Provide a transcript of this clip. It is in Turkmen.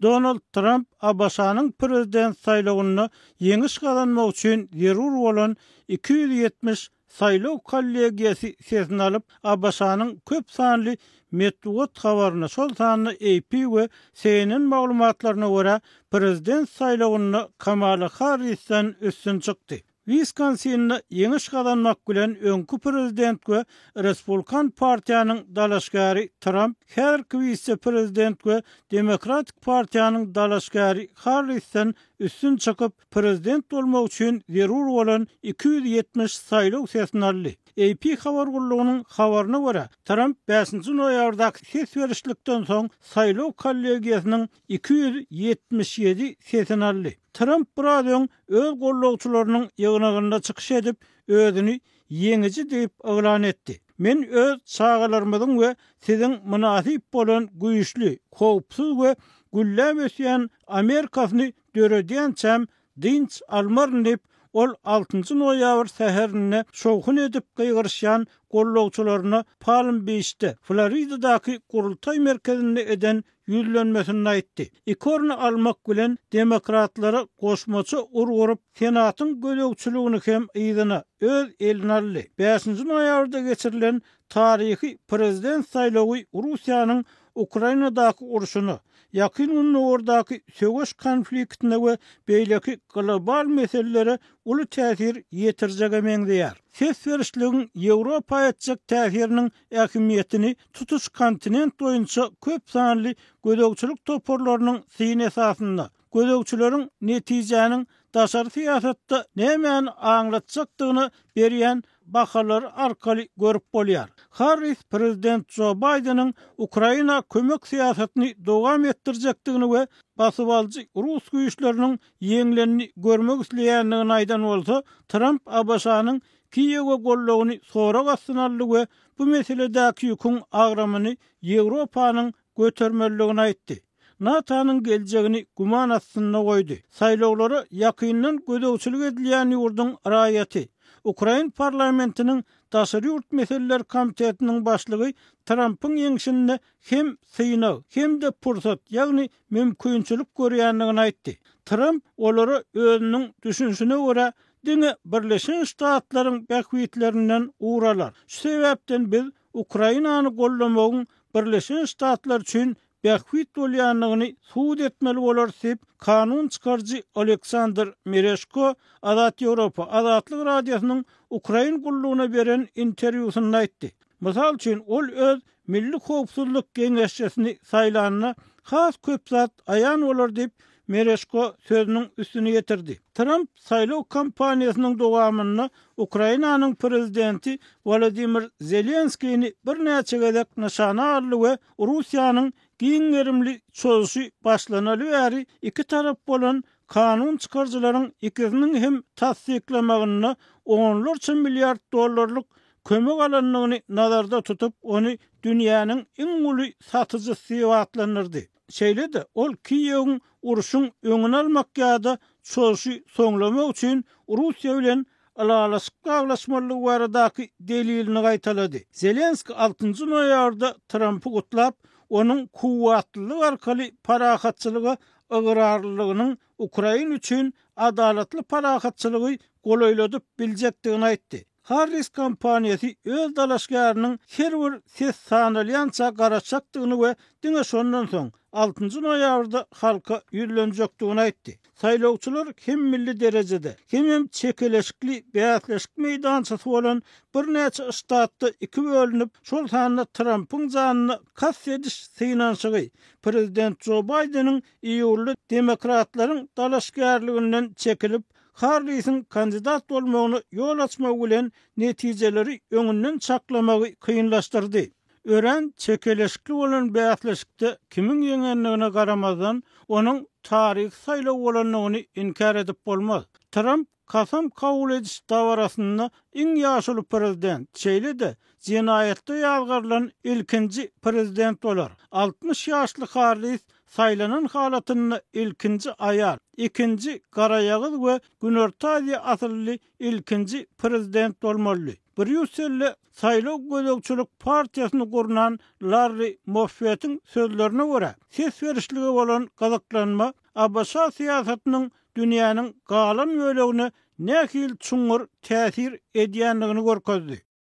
Donald Trump Abbasanyň prezident saýlawyny ýeňiş kazanmak üçin zerur bolan 270 saýlaw kollegiýasy sesini alyp Abbasanyň köp sanly metbuat habaryna şol sanly AP we CNN maglumatlaryna görä prezident saýlawyny Kamala Harris'ten üstün çykdy. Wisconsin'da ýeňiş kazanmak bilen öňkü prezident we Respublikan partiýanyň dalaşgary Trump, her vice prezident we Demokratik partiýanyň dalaşgary Harris'ten üstün çykyp prezident bolmak üçin zerur bolan 270 saýlaw sesini aldy. AP habar gurulugynyň habaryna görä, Trump 5-nji noýabrdaky ses berişlikden soň saýlaw kollegiýasynyň 277 sesini aldy. Trump buradan öz gollawçylarynyň ýygnagynda çykyş edip özüni ýeňici diýip elan etdi. Men öz çağalarymyň we siziň münasip bolan güýçli, howpsuz we güllem ösýän Amerikasyny döredýänçem dinç almaryn diýip ol 6-njy noýabr säherinde şowhun edip gyýgyrşýan gollawçylaryna Palm Beach'te, Florida'daky gurultay merkezinde eden ýüzlenmesini aýtdy. Ikorny almak bilen demokratlara goşmaçy urgurup senatyň gölegçiligini hem ýygyna öz eline aldy. 5-nji noýabrda geçirilen tarihi prezident saýlawy Russiýanyň Ukrainadaky uruşuny, ýakyn ordaky söwüş konfliktine we beýleki global meselelere uly täsir ýetirjek emeňdýär. Ses berişligiň Ýewropa etjek täsiriniň ähmiýetini tutuş kontinent boýunça köp sanly gödögçilik toporlarynyň syny esasynda, gödögçileriň netijäniň daşary siýasatda nämäni aňlatjakdygyny berýän bahalar arkaly görüp bolýar. Harris prezident Joe Biden'ın Ukraina kömek siyasetini dowam etdirjekdigini we basyp alyjy Rus güýçleriniň ýeňlenini görmek isleýändigini aýdan bolsa, Trump Abbasanyň Kiýewge gollawyny sorak astyna aldy we bu meseledäki ýüküň agramyny Ýewropanyň götermeligini aýtdy. NATO'nun geljegini guman astyna goýdy. Saýlawlara ýakyndan gödögçilik edilýän ýurdun raýaty. Ukraina parlamentinin daşary ýurt meseleleri komitetiniň başlygy Trump'ın ýeňişinde hem synaw hem de pursat, ýagny mümkinçilik görýändigini aýtdy. Trump olary özüniň düşünşine görä diňe Birleşen Ştatlaryň bähwitlerinden uğralar. Şu sebäpden biz Ukrainany gollamagyň Birleşen Ştatlar üçin bähwit bolýanlygyny suwd etmeli bolar diýip kanun çykarjy Aleksandr Mereshko Azat Ýewropa Azatlyk radiosynyň Ukraina gullugyna beren interwýusynda aýtdy. Mysal üçin ol öz Milli Howpsuzlyk Geňeşçisini saýlanyna has köp zat aýan bolar diýip Mereshko sözüniň üstüne getirdi. Trump saýlaw kampaniýasynyň dowamyny Ukrainanyň prezidenti Volodymyr Zelenskiýni bir näçe gezek nişana aldy we Russiýanyň giňerimli çözüşi başlanaly bäri iki tarap bolan kanun çykarjylaryň ikisiniň hem tasdiklamagyny $10 milyard dollarlyk kömek alanlygyny nazarda tutup onu dünýäniň iň uly satyjysy diýip atlanyrdy. Şeýle-de ol Kiýewiň uruşyň öňüni almak ýa-da çözüşi soňlamak üçin Russiýa bilen alalaşyk gaglaşmalygy baradaky delilini gaýtalady. Zelenski 6-njy noýabrda Trumpy gutlap, onun kuwwatlylyk arkaly parahatçylyga ıgrarlygynyň Ukraina üçin adalatly parahatçylygy golaýladyp biljekdigini aýtdy. Harris kampaniýasy öz dalaşgarynyň her bir ses sanalýança garaşakdygyny we diňe şondan soň 6-njy noýabrda halka ýüzlenjekdigini aýtdy. Saýlawçylar hem milli derejede hem çekeleşikli bäsleşik meýdançysy bolan bir näçe ştatda iki bölünip şol sanda Trump'yň janyny kas ediş synaşygy prezident Joe Biden'ın iýurly demokratlaryň dalaşgarlygynyň çekilip Harris'in kandidat bolmagyny ýol açmak bilen netijeleri öňünden çaklamagy kıyınlaştırdy. Ören çekeleşikli bolan bäsleşikde kimiň ýeňenligine garamazdan onuň tarih saýlaw bolanlygyny inkar edip bolmaz. Trump kasam kabul ediş dawarasyna iň ýaşuly prezident, şeýle-de jinayetde ýalgarlan ilkinji prezident bolar. 60 ýaşly Harris saýlanan halatyny ilkinji aýar, ikinji garaýagyz we Günorta Aziýa asylly ilkinji prezident bolmaly. Brüsselle Saýlaw Gözegçilik partiýasyny gurunan Larry Moffett'iň sözlerine görä, ses verişlige bolan gazaklanma Abasa siýasatynyň dünýäniň galan bölegine nähil çuňur täsir edýändigini görkezdi.